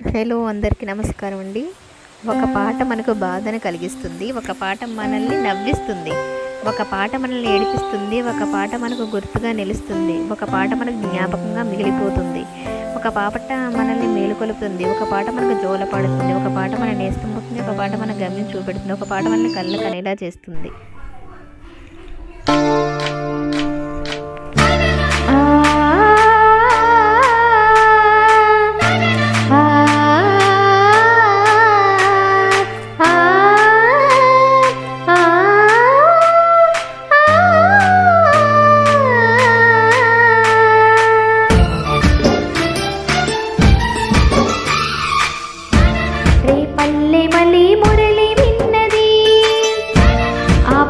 Hello అందరికీ నమస్కారం అండి. ఒక పాట మనకు బాధను కలిగిస్తుంది, ఒక పాట మనల్ని నవ్విస్తుంది, ఒక పాట మనల్ని ఏడిపిస్తుంది, ఒక పాట మనకు గుర్తుగా నిలుస్తుంది, ఒక పాట మనకు జ్ఞాపకంగా మిగిలిపోతుంది, ఒక పాట మనల్ని మేలుకొలుపుతుంది, ఒక పాట మనకు జోలపాడుతుంది, ఒక పాట మన నేస్తమవుతుంది, ఒక పాట మన గమ్యం చూపెడుతుంది, ఒక పాట మనల్ని కళ్ళు కనేలా చేస్తుంది.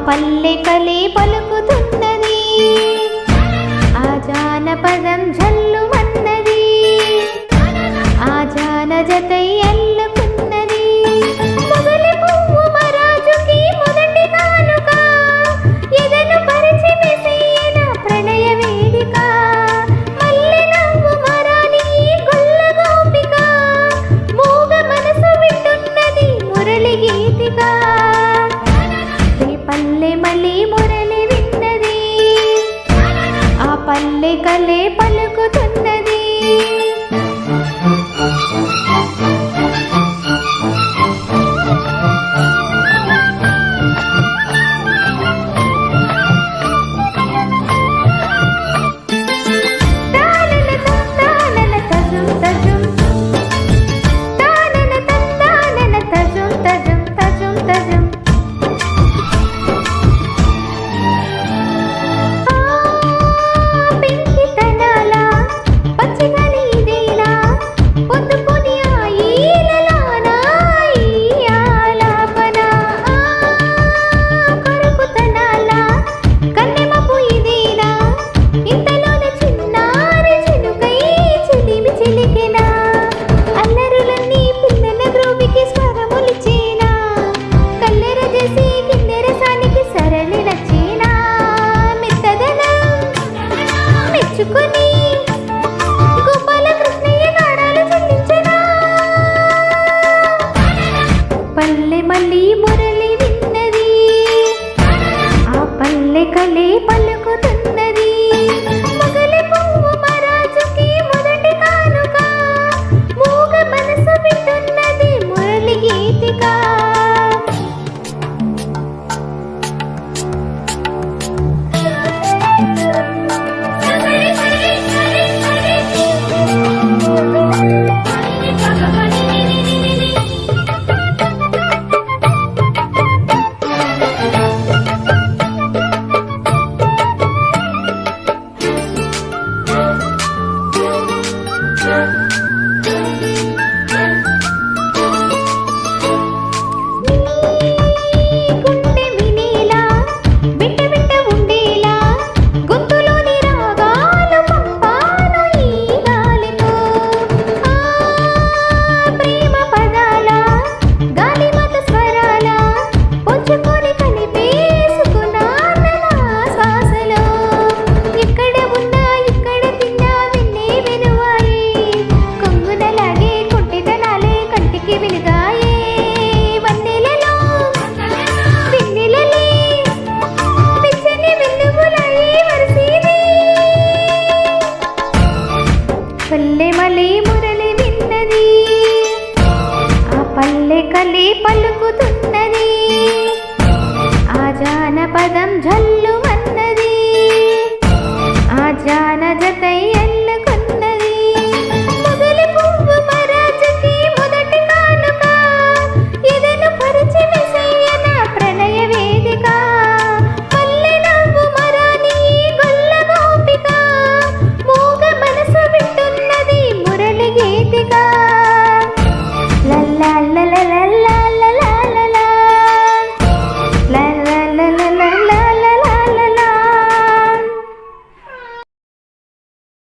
పల్లె కలే పలుకుతున్నది, ఆ జానపదం జల్లుమన్నది, ఆ జాన జతై అల్లుకున్నది. మొగలి పువ్వు మరాజుకి మొదటి కానుక, ఎదను పరిచి మెసేయన ప్రణయ వేదిక. మల్లె నవ్వు మరాలి గొల్ల గోపిక, మూగ మనసు వింటున్నది మురళి గీతిక. పల్లె మళ్ళీ మురళి విన్నది, ఆ పల్లె కలే పలుకుతున్నది. పల్లె మళ్ళీ మురళి విన్నది, ఆ పల్లె కలే పలుకుతున్నది. మొగలి పువ్వు మరాజుకి మొదటి కానుక, మూగ మనసు వింటున్నది మురళి గీతిక. పల్లె మళ్ళీ మురళి విన్నది, ఆ పల్లె కలే పలుకుతున్నది, ఆ జానపదం జల్లు